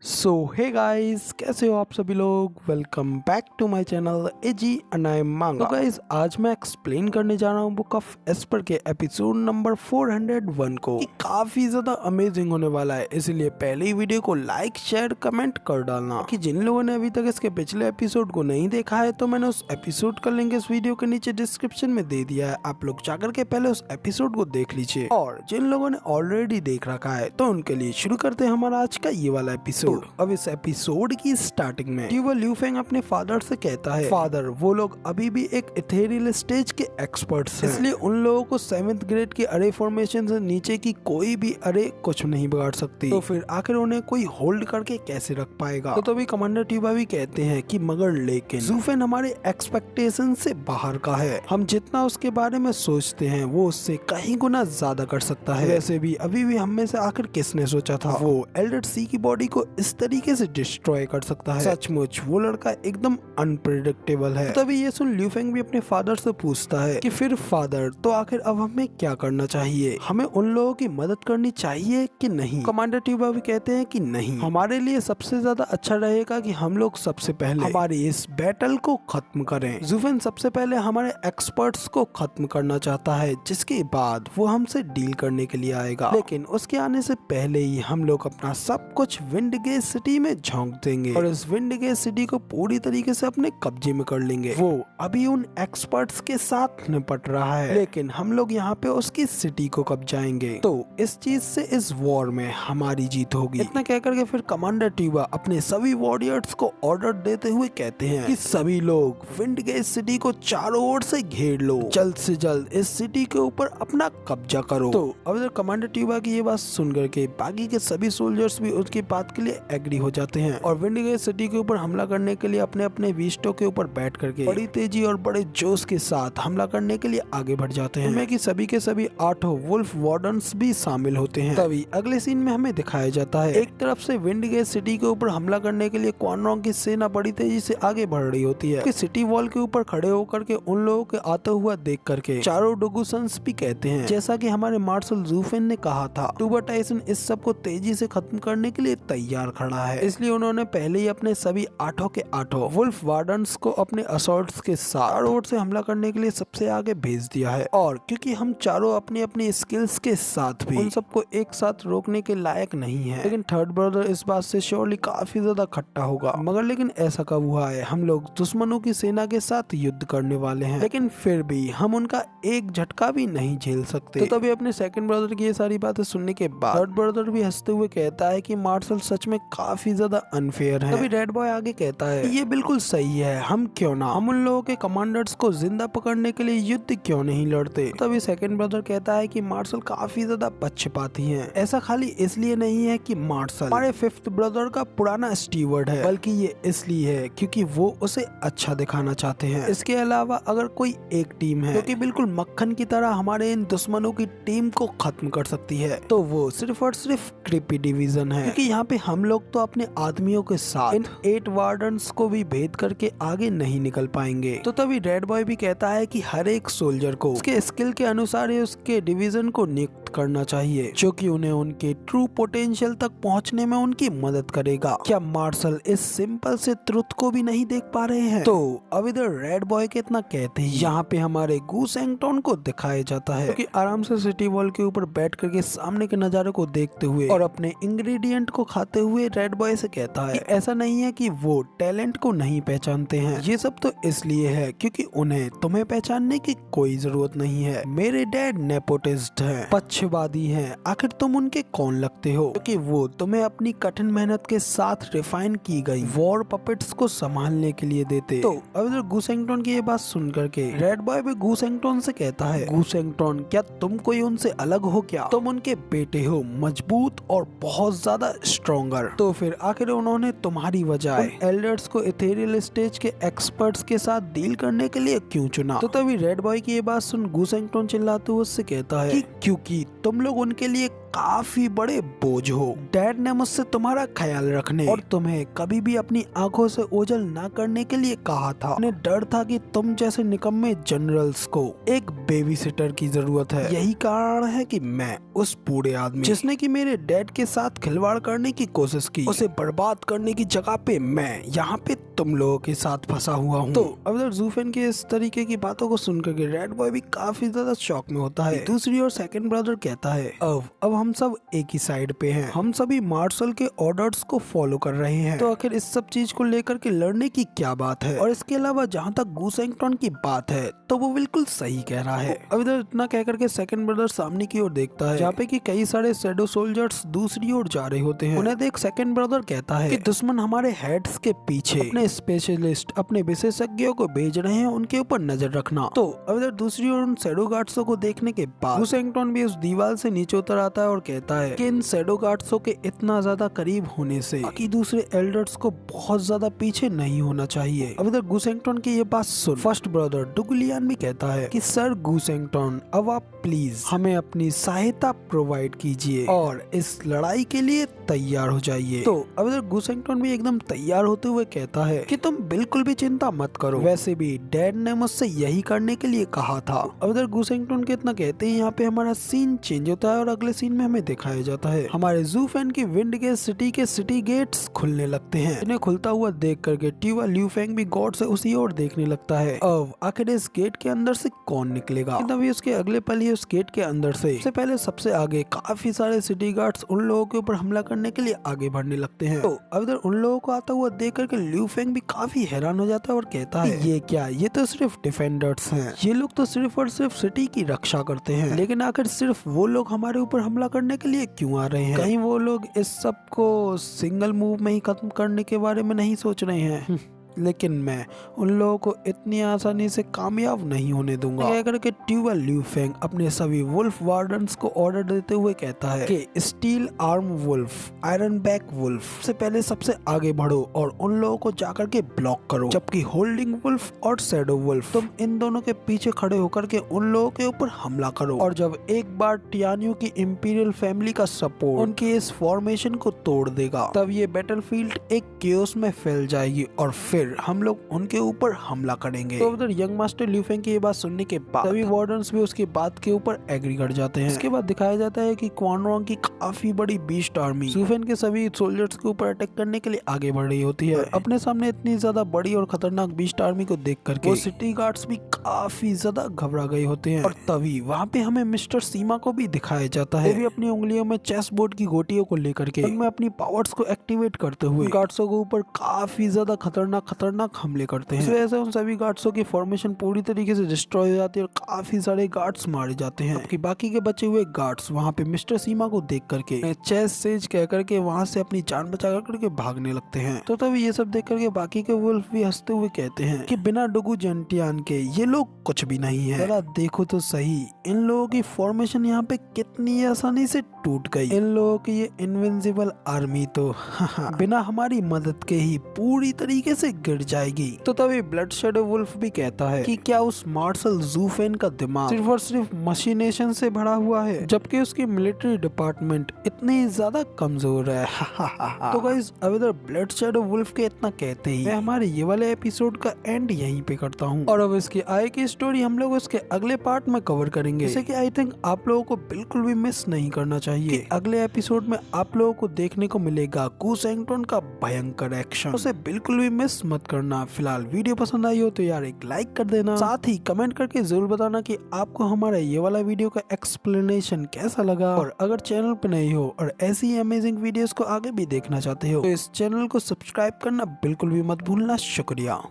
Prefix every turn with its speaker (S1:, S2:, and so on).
S1: सो hey guys, कैसे हो आप सभी लोग। Welcome back to my channel AG and I am मांगा। तो गाइस, आज मैं एक्सप्लेन करने जा रहा हूँ बुक ऑफ एस्पर के एपिसोड नंबर 401 को। कि काफी ज्यादा अमेजिंग होने वाला है, इसलिए पहले ही वीडियो को लाइक शेयर कमेंट कर डालना। कि जिन लोगों ने अभी तक इसके पिछले एपिसोड को नहीं देखा है तो मैंने उस एपिसोड का लिंक इस वीडियो के नीचे डिस्क्रिप्शन में दे दिया है, आप लोग जाकर के पहले उस एपिसोड को देख लीजिए। और जिन लोगों ने ऑलरेडी देख रखा है तो उनके लिए शुरू करते हैं हमारा आज का ये वाला एपिसोड। अब इस एपिसोड की स्टार्टिंग में ट्यूबर ल्यूफेंग अपने फादर से कहता है, फादर वो लोग अभी भी एक इथेरियल स्टेज के एक्सपर्ट्स हैं, इसलिए उन लोगों को 7th ग्रेड के अरे फॉर्मेशन से नीचे की कोई भी अरे कुछ नहीं बिगाड़ सकती। तो फिर आखिर उन्हें कोई होल्ड करके कैसे रख पाएगा। तो तभी कमांडर ट्यूबा भी कहते हैं कि मगर लेकिन ज़ूफेन हमारे एक्सपेक्टेशन से बाहर का है, हम जितना उसके बारे में सोचते हैं वो उससे कहीं गुना ज्यादा कर सकता है। वैसे भी अभी भी हम में से आखिर किसने सोचा था वो एल्डर सी की बॉडी को इस तरीके से डिस्ट्रॉय कर सकता है। सचमुच वो लड़का एकदम अनप्रेडिक्टेबल है। तभी ये सुन ल्यूफेंग भी अपने फादर से पूछता है कि फिर फादर तो आखिर अब हमें क्या करना चाहिए, हमें उन लोगों की मदद करनी चाहिए कि नहीं। कमांडर ट्यूबा भी कहते हैं कि नहीं, हमारे लिए सबसे ज्यादा अच्छा रहेगा कि हम लोग सबसे पहले हमारी इस बैटल को खत्म करें। ज़ूफेन सबसे पहले हमारे एक्सपर्ट्स को खत्म करना चाहता है, जिसके बाद वो हमसे डील करने के लिए आएगा, लेकिन उसके आने से पहले ही हम लोग अपना सब कुछ विंडगेज सिटी में झोंक देंगे और इस विंडगेज सिटी को पूरी तरीके से अपने कब्जे में कर लेंगे। वो अभी उन एक्सपर्ट्स के साथ निपट रहा है, लेकिन हम लोग यहाँ पे उसकी सिटी को कब्जाएंगे, तो इस चीज से इस वॉर में हमारी जीत होगी। इतना कहकर के फिर कमांडर ट्यूबा अपने सभी वॉरियर्स को ऑर्डर देते हुए कहते हैं कि सभी लोग विंडगेज सिटी को चारों ओर से घेर लो, जल्द से जल्द इस सिटी के ऊपर अपना कब्जा करो। तो अब इधर कमांडर ट्यूबा की ये बात सुन करके बाकी के सभी सोल्जर्स भी उसकी बात के लिए एग्री हो जाते हैं और विंडगेज सिटी के ऊपर हमला करने के लिए अपने अपने वीस्टो के ऊपर बैठ करके बड़ी तेजी और बड़े जोश के साथ हमला करने के लिए आगे बढ़ जाते हैं। इनमें कि सभी के सभी 8 वुल्फ वार्डन्स भी शामिल होते हैं। तभी अगले सीन में हमें दिखाया जाता है एक तरफ से विंडगेज सिटी के ऊपर हमला करने के लिए क्वान रॉन्ग की सेना बड़ी तेजी से आगे बढ़ रही होती है। सिटी वॉल के ऊपर खड़े होकर के उन लोगों के आता हुआ देख करके चारों डोगुसंस भी कहते हैं, जैसा कि हमारे मार्शल ज़ूफेन ने कहा था, ट्यूबर टाइसन इस सब को तेजी से खत्म करने के लिए तैयार खड़ा है, इसलिए उन्होंने पहले ही अपने सभी 8 के 8 वुल्फ वार्डन्स को अपने असॉल्ट्स के साथ ओर से हमला करने के लिए सबसे आगे भेज दिया है। और क्योंकि हम चारों अपनी अपनी स्किल्स के साथ भी उन सबको एक साथ रोकने के लायक नहीं है, लेकिन थर्ड ब्रदर इस बात से श्योरली काफी ज्यादा खट्टा होगा। मगर लेकिन ऐसा कब हुआ है, हम लोग दुश्मनों की सेना के साथ युद्ध करने वाले हैं, लेकिन फिर भी हम उनका एक झटका भी नहीं झेल सकते। तो तभी अपने सेकंड ब्रदर की ये सारी बातें सुनने के बाद थर्ड ब्रदर भी हंसते हुए कहता है कि मार्शल सच में काफी ज्यादा अनफेयर है। तभी रेड बॉय आगे कहता है ये बिल्कुल सही है, हम क्यों ना हम उन लोगों के कमांडर्स को जिंदा पकड़ने के लिए युद्ध क्यों नहीं लड़ते। तभी सेकंड ब्रदर कहता है कि मार्शल काफी ज्यादा पक्षपाती हैं। ऐसा खाली इसलिए नहीं है कि मार्शल हमारे 5th ब्रदर का पुराना स्टीवर्ड है, बल्कि ये इसलिए है क्योंकि वो उसे अच्छा दिखाना चाहते हैं। इसके अलावा अगर कोई एक टीम है जो कि बिल्कुल मक्खन की तरह हमारे इन दुश्मनों की टीम को खत्म कर सकती है, तो वो सिर्फ और सिर्फ क्रिपी डिवीजन है, क्योंकि यहाँ पे हम लोग तो अपने आदमियों के साथ इन 8 वार्डन्स को भी भेद करके आगे नहीं निकल पाएंगे। तो तभी रेड बॉय भी कहता है कि हर एक सोल्जर को उसके स्किल के अनुसार ही उसके डिवीजन को नियुक्त करना चाहिए, जो कि उन्हें उनके ट्रू पोटेंशियल तक पहुंचने में उनकी मदद करेगा। क्या मार्शल इस सिंपल से ट्रुथ को भी नहीं देख पा रहे हैं। तो अब इधर रेड बॉय के इतना कहते ही यहाँ पे हमारे गूस एंगटॉन को दिखाया जाता है, क्योंकि आराम से सिटी वॉल के ऊपर बैठ करके सामने के नजारे को देखते हुए और अपने इंग्रेडिएंट को खाते हुए रेड बॉय से कहता है कि ऐसा नहीं है कि वो टैलेंट को नहीं पहचानते हैं, ये सब तो इसलिए है क्योंकि उन्हें तुम्हें पहचानने की कोई जरूरत नहीं है। मेरे डैड नेपोटिस्ट हैं, पक्षवादी हैं, आखिर तुम उनके कौन लगते हो, क्योंकि वो तुम्हें अपनी कठिन मेहनत के साथ रिफाइन की गई वॉर पपेट्स को संभालने के लिए देते। तो अब इधर गूस एंगटॉन की ये बात सुन करके रेड बॉय भी गूस एंगटॉन से कहता है, गूस एंगटॉन क्या तुम कोई उनसे अलग हो क्या, तुम उनके बेटे हो, मजबूत और बहुत ज्यादा स्ट्रॉन्गर। तो फिर आखिर उन्होंने तुम्हारी वजह एल्डर्स को इथेरियल स्टेज के एक्सपर्ट्स के साथ डील करने के लिए क्यों चुना। तो तभी रेड बॉय की ये बात सुन गूस एंगटॉन चिल्लाते हुए उससे कहता है कि क्योंकि तुम लोग उनके लिए काफी बड़े बोझ हो। डैड ने मुझसे तुम्हारा ख्याल रखने और तुम्हें कभी भी अपनी आंखों से ओझल ना करने के लिए कहा था। उन्हें डर था कि तुम जैसे निकम्मे जनरल्स को एक बेबी सिटर की जरूरत है। यही कारण है कि मैं उस बूढ़े आदमी जिसने कि मेरे डैड के साथ खिलवाड़ करने की कोशिश की, उसे बर्बाद करने की जगह पे मैं यहाँ पे तुम लोगों के साथ फंसा हुआ हूँ। तो अब ज़ूफेन के इस तरीके की बातों को सुनकर के रेड बॉय भी काफी ज्यादा शॉक में होता है। दूसरी ओर सेकंड ब्रदर कहता है अब हम सब एक ही साइड पे हैं। हम सभी मार्शल के ऑर्डर्स को फॉलो कर रहे हैं। तो आखिर इस सब चीज को लेकर के लड़ने की क्या बात है। और इसके अलावा जहाँ तक गूसेंगटन की बात है तो वो बिल्कुल सही कह रहा है। अब इधर इतना कह करके सेकंड ब्रदर सामने की ओर देखता है जहाँ पे कि कई सारे शैडो सोल्जर्स दूसरी ओर जा रहे होते हैं। उन्हें देख सेकंड ब्रदर कहता है कि दुश्मन हमारे हेड्स के पीछे अपने स्पेशलिस्ट, अपने विशेषज्ञों को भेज रहे हैं, उनके ऊपर नजर रखना। तो अब इधर दूसरी ओर उन शैडो गार्ड्सों को देखने के बाद गूसेंगटन भी उस दीवार से नीचे उतर आता है और कहता है कि इन शैडो गार्ड्सों के इतना ज्यादा करीब होने से बाकी दूसरे एल्डर्स को बहुत ज्यादा पीछे नहीं होना चाहिए। अब इधर गूसेंगटन की ये बात सुन फर्स्ट ब्रदर डुगलियान भी कहता है कि सर गूसेंगटन अब आप प्लीज हमें अपनी सहायता प्रोवाइड कीजिए और इस लड़ाई के लिए तैयार हो जाइए। तो अब इधर गूसेंगटन भी एकदम तैयार होते हुए कहता है कि तुम बिल्कुल भी चिंता मत करो, वैसे भी डैड ने मुझसे यही करने के लिए कहा था। अब इधर गूसेंगटन के इतना कहते ही यहाँ पे हमारा सीन चेंज होता है और अगले सीन में हमें दिखाया जाता है हमारे ज़ूफेन की विंड के सिटी गेट्स खुलने लगते हैं। इन्हें खुलता हुआ देख करके ट्यूवा ल्यूफेंग भी गॉड से उसी ओर देखने लगता है। अब आखिर इस गेट के अंदर से कौन निकलेगा। तभी उसके अगले पल ही उस गेट के अंदर से सबसे पहले सबसे आगे काफी सारे सिटी गार्ड्स उन लोगों के ऊपर हमला करने के लिए आगे बढ़ने लगते हैं। तो अब इधर उन लोगों को आता हुआ देख करके ल्यूफेंग भी काफी हैरान हो जाता है और कहता है ये क्या, ये तो सिर्फ डिफेंडर्स हैं, ये लोग तो सिर्फ और सिर्फ सिटी की रक्षा करते हैं, लेकिन आखिर सिर्फ वो लोग हमारे ऊपर हमला करने के लिए क्यों आ रहे हैं। कहीं वो लोग इस सब को सिंगल मूव में ही खत्म करने के बारे में नहीं सोच रहे हैं। लेकिन मैं उन लोगों को इतनी आसानी से कामयाब नहीं होने दूंगा। कह करके ट्यूबा ल्यूफेंग अपने सभी वुल्फ वार्डन्स को ऑर्डर देते हुए कहता है कि steel arm wolf, iron back wolf से पहले सबसे आगे बढ़ो और उन लोगों को जाकर के ब्लॉक करो, जबकि होल्डिंग वुल्फ और शैडो वुल्फ तुम इन दोनों के पीछे खड़े होकर के उन लोगों के ऊपर हमला करो। और जब एक बार टियान्यू की इंपीरियल फैमिली का सपोर्ट उनके इस फॉर्मेशन को तोड़ देगा, तब ये बैटलफील्ड एक केओस में फैल जाएगी और फिर हम लोग उनके ऊपर हमला करेंगे। तो उधर यंग मास्टर ल्यूफेंग की ये बात सुनने के बाद सभी वार्डन्स भी उसकी बात के ऊपर एग्री कर जाते हैं। इसके बाद दिखाया जाता है कि क्वान रोंग की काफी बड़ी बीस्ट आर्मी ज़ूफेन के सभी सोल्जर्स के ऊपर अटैक करने के लिए आगे बढ़ रही होती है। अपने सामने इतनी ज्यादा बड़ी और खतरनाक बीस्ट आर्मी को देख करके वो सिटी गार्ड्स भी काफी ज्यादा घबरा गए होते हैं। और तभी वहाँ पे हमें मिस्टर सीमा को भी दिखाया जाता है। वो भी अपनी उंगलियों में चेस बोर्ड की गोटियों को लेकर के उनमें अपनी पावर्स को एक्टिवेट करते हुए गार्ड्सों के ऊपर काफी ज्यादा खतरनाक हमले करते हैं। इस वजह से उन सभी गार्ड्सों की फॉर्मेशन पूरी तरीके से डिस्ट्रॉय हो जाती है और काफी सारे गार्ड्स मारे जाते हैं। जबकि बाकी के बचे हुए गार्ड्स वहाँ पे मिस्टर सीमा को देख करके चेस सेज कह करके वहाँ से अपनी जान बचा करके भागने लगते हैं। तो तभी ये सब देख करके बाकी के वुल्फ भी हंसते हुए कहते हैं कि बिना डुगू जेंटियान के ये लोग कुछ भी नहीं है। जरा देखो तो सही, इन लोगों की फॉर्मेशन यहाँ पे कितनी आसानी से टूट गई। इन लोगों की ये इनविंसिबल आर्मी तो बिना हमारी मदद के ही पूरी तरीके से गिर जाएगी। तो तभी ब्लड शैडो वुल्फ भी कहता है कि क्या उस मार्शल ज़ूफेन का दिमाग सिर्फ और सिर्फ मशीनेशन से भरा हुआ है, जबकि उसकी मिलिट्री डिपार्टमेंट इतनी ज्यादा कमजोर है। तो गाइस अब इधर ब्लड शैडो वुल्फ के इतना कहते ही मैं हमारे ये वाले एपिसोड का एंड यहीं पे करता हूँ। और अब इसकी आगे की स्टोरी हम लोग इसके अगले पार्ट में कवर करेंगे, जैसे कि आई थिंक आप लोगों को बिल्कुल भी मिस नहीं करना चाहिए। अगले एपिसोड में आप लोगों को देखने को मिलेगा गूसेंगटन का भयंकर एक्शन, उसे बिल्कुल भी मिस मत करना। फिलहाल वीडियो पसंद आई हो तो यार एक लाइक कर देना, साथ ही कमेंट करके जरूर बताना कि आपको हमारा ये वाला वीडियो का एक्सप्लेनेशन कैसा लगा। और अगर चैनल पे नए हो और ऐसी अमेजिंग वीडियोस को आगे भी देखना चाहते हो तो इस चैनल को सब्सक्राइब करना बिल्कुल भी मत भूलना। शुक्रिया।